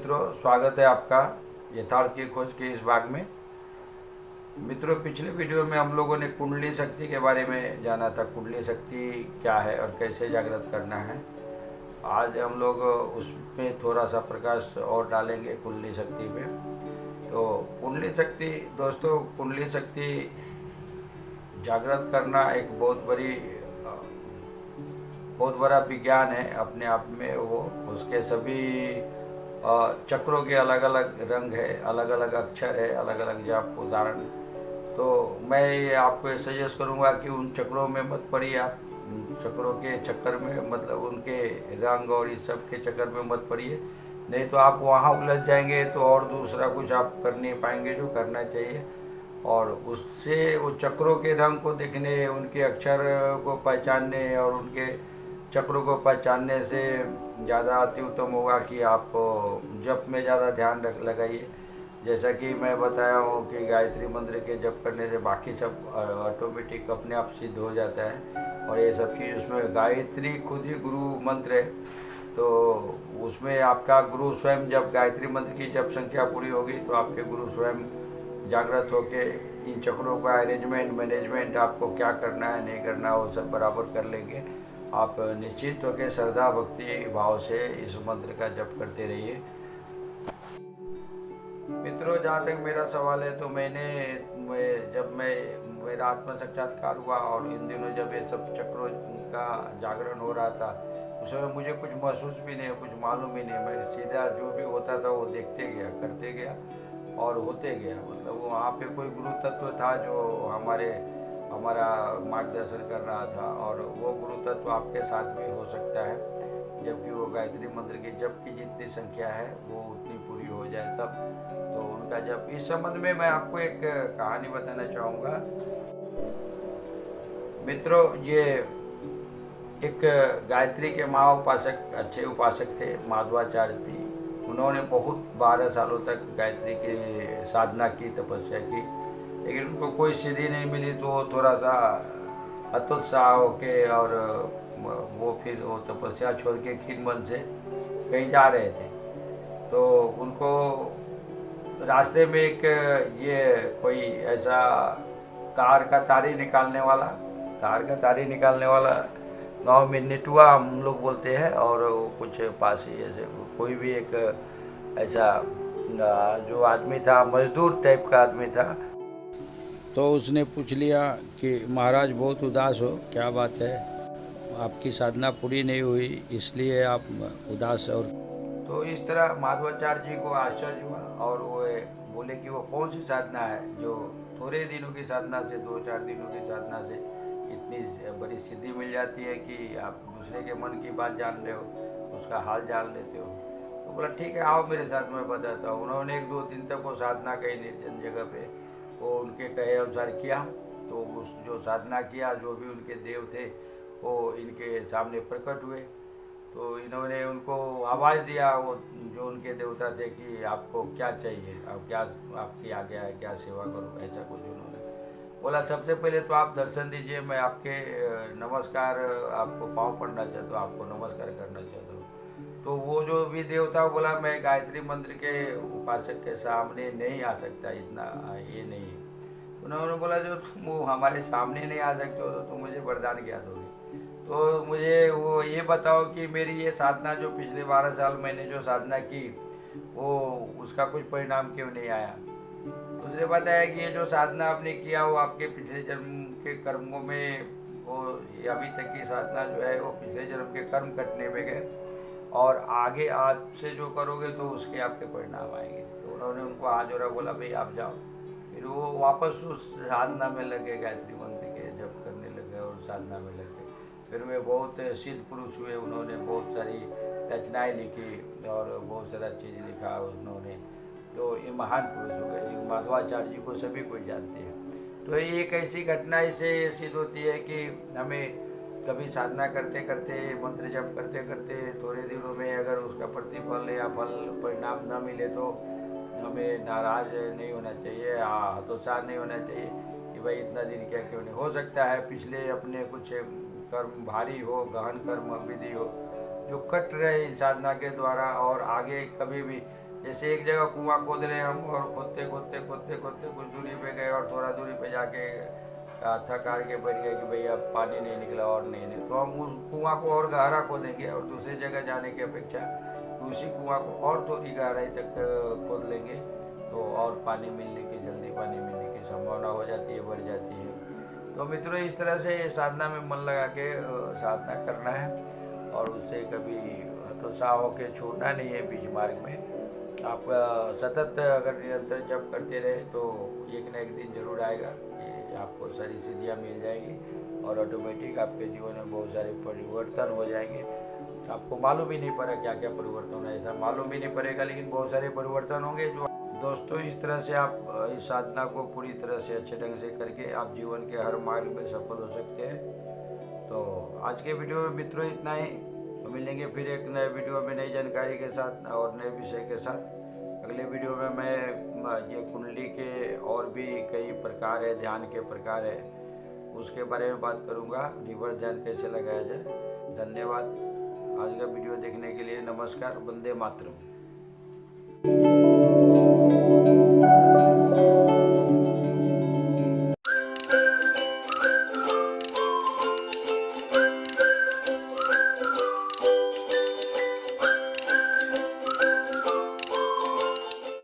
मित्रों, स्वागत है आपका यथार्थ की खोज के इस भाग में। मित्रों, पिछले वीडियो में हम लोगों ने कुंडली शक्ति के बारे में जाना था। कुंडली शक्ति क्या है और कैसे जागृत करना है। आज हम लोग उसमें थोड़ा सा प्रकाश और डालेंगे कुंडली शक्ति पे। तो कुंडली शक्ति दोस्तों, कुंडली शक्ति जागृत करना एक बहुत बड़ा विज्ञान है अपने आप में। वो उसके सभी चक्रों के अलग अलग रंग है, अलग अलग अक्षर है, अलग अलग जाप उदाहरण। तो मैं ये आपको सजेस्ट करूँगा कि उन चक्रों में मत पड़िए आप। उन चक्रों के चक्कर में, मतलब उनके रंग और इस सब के चक्कर में मत पड़िए, नहीं तो आप वहाँ उलझ जाएंगे तो और दूसरा कुछ आप कर नहीं पाएंगे जो करना चाहिए। और उससे वो चक्रों के रंग को देखने, उनके अक्षर को पहचानने और उनके चक्रों को पहचानने से ज़्यादा अति उत्तम होगा कि आप जप में ज़्यादा ध्यान लगाइए। जैसा कि मैं बताया हूँ कि गायत्री मंत्र के जप करने से बाकी सब ऑटोमेटिक अपने आप सिद्ध हो जाता है। और ये सब चीज़, उसमें गायत्री खुद ही गुरु मंत्र है। तो उसमें आपका गुरु स्वयं, जब गायत्री मंत्र की जप संख्या पूरी होगी तो आपके गुरु स्वयं जागृत होके इन चक्रों का अरेंजमेंट, मैनेजमेंट, आपको क्या करना है नहीं करना है वो सब बराबर कर लेंगे। आप निश्चित होकर श्रद्धा भक्ति भाव से इस मंत्र का जप करते रहिए। मित्रों, जहाँ तक मेरा सवाल है तो जब मेरा आत्म साक्षात्कार हुआ और इन दिनों जब ये सब चक्रों का जागरण हो रहा था, उस समय मुझे कुछ महसूस भी नहीं, कुछ मालूम ही नहीं। मैं सीधा जो भी होता था वो देखते गया, करते गया और होते गया। मतलब वहाँ पे कोई गुरु तत्व था जो हमारा मार्गदर्शन कर रहा था। और वो गुरु तत्व आपके साथ भी हो सकता है, जबकि वो गायत्री मंत्र की जप की जितनी संख्या है वो उतनी पूरी हो जाए तब तो उनका जप। इस संबंध में मैं आपको एक कहानी बताना चाहूँगा। मित्रों, ये एक गायत्री के उपासक, अच्छे उपासक थे, माधवाचार्य थी। उन्होंने बहुत 12 सालों तक गायत्री की साधना की, तपस्या की, लेकिन उनको कोई सिद्धि नहीं मिली। तो थोड़ा सा हतोत्साह होके और वो फिर वो तपस्या छोड़ के खिन मन से कहीं जा रहे थे। तो उनको रास्ते में एक ये कोई ऐसा तार का तारी निकालने वाला गांव में नेटुआ हम लोग बोलते हैं, और कुछ पास ही ऐसे कोई भी एक ऐसा जो आदमी था, मजदूर टाइप का आदमी था। तो उसने पूछ लिया कि महाराज बहुत उदास हो, क्या बात है? आपकी साधना पूरी नहीं हुई इसलिए आप उदास। और तो इस तरह माधवाचार्य जी को आश्चर्य हुआ और वो बोले कि वो कौन सी साधना है जो थोड़े दिनों की साधना से, 2-4 दिनों की साधना से इतनी बड़ी सिद्धि मिल जाती है कि आप दूसरे के मन की बात जान रहे हो, उसका हाल जान लेते हो। तो बोला ठीक है, आओ मेरे साथ, मैं बताता हूँ। उन्होंने 1-2 दिन तक वो साधना कहीं निर्जन जगह पे वो उनके कहे अनुसार किया। तो उस जो साधना किया, जो भी उनके देव थे वो इनके सामने प्रकट हुए। तो इन्होंने उनको आवाज़ दिया, वो जो उनके देवता थे, कि आपको क्या चाहिए, आप क्या, आपकी आज्ञा है, क्या सेवा करूँ, ऐसा कुछ उन्होंने बोला। सबसे पहले तो आप दर्शन दीजिए, मैं आपके नमस्कार, आपको पाँव पड़ना चाहता हूँ, आपको नमस्कार करना चाहता हूँ। तो वो जो भी देवता बोला, मैं गायत्री मंत्र के उपासक के सामने नहीं आ सकता, इतना ये नहीं है। उन्होंने बोला जो तुम वो हमारे सामने नहीं आ सकते हो तो तुम मुझे वरदान क्या दोगे? तो मुझे वो ये बताओ कि मेरी ये साधना जो पिछले 12 साल मैंने जो साधना की, वो उसका कुछ परिणाम क्यों नहीं आया? दूसरे बताया कि ये जो साधना आपने किया वो आपके पिछले जन्म के कर्मों में, वो अभी तक की साधना जो है वो पिछले जन्म के कर्म कटने में गए, और आगे आपसे जो करोगे तो उसके आपके परिणाम आएंगे। तो उन्होंने उनको हाथ जोड़ा, बोला भाई आप जाओ। फिर वो वापस उस साधना में लगे, गायत्री मंत्र के जप करने लगे और साधना में लगे। फिर वे बहुत सिद्ध पुरुष हुए, उन्होंने बहुत सारी रचनाएं लिखी और बहुत सारा चीज़ लिखा उन्होंने। तो ये महान पुरुष हो गए। माधवाचार्य जी को सभी कोई जानते हैं। तो ये एक ऐसी घटना इससे सिद्ध होती है कि हमें कभी साधना करते करते, मंत्र जप करते करते थोड़े दिनों में अगर उसका प्रतिफल या फल परिणाम न मिले तो हमें नाराज नहीं होना चाहिए, हतोत्साह नहीं होना चाहिए कि भाई इतना दिन क्या क्यों नहीं। हो सकता है पिछले अपने कुछ कर्म भारी हो, गहन कर्म विधि हो जो कट रहे इन साधना के द्वारा, और आगे कभी भी जैसे एक जगह कुआं खोद रहे हम और खोदते खोदते खोदते खोदते कुछ दूरी पे गए और थोड़ा दूरी पे जाके थक हार के बैठ गए कि भैया अब पानी नहीं निकला और नहीं, तो हम उस कुआं को और गहरा खोदेंगे और दूसरी जगह जाने की अपेक्षा उसी कुआं को और थोड़ी गहराई तक खोद लेंगे, तो और पानी मिलने की, जल्दी पानी मिलने की संभावना हो जाती है, बढ़ जाती है। तो मित्रों, इस तरह से साधना में मन लगा के साधना करना है और उससे कभी हतोत्साह होकर छोड़ना नहीं है बीच मार्ग में। आप सतत अगर निरंतर जप करते रहे तो एक न एक दिन जरूर आएगा कि आपको सारी सिद्धियाँ मिल जाएगी और ऑटोमेटिक आपके जीवन में बहुत सारे परिवर्तन हो जाएंगे। आपको मालूम ही नहीं पड़ा क्या क्या परिवर्तन है, ऐसा मालूम भी नहीं पड़ेगा, लेकिन बहुत सारे परिवर्तन होंगे। जो दोस्तों, इस तरह से आप इस साधना को पूरी तरह से अच्छे ढंग से करके आप जीवन के हर मार्ग में सफल हो सकते हैं। तो आज के वीडियो में मित्रों इतना ही। तो मिलेंगे फिर एक नए वीडियो में नई जानकारी के साथ और नए विषय के साथ। अगले वीडियो में मैं ये कुंडली के और भी कई प्रकार है, ध्यान के प्रकार है, उसके बारे में बात करूँगा। रिवर्स ध्यान कैसे लगाया जाए। धन्यवाद आज का वीडियो देखने के लिए। नमस्कार। वंदे मातरम।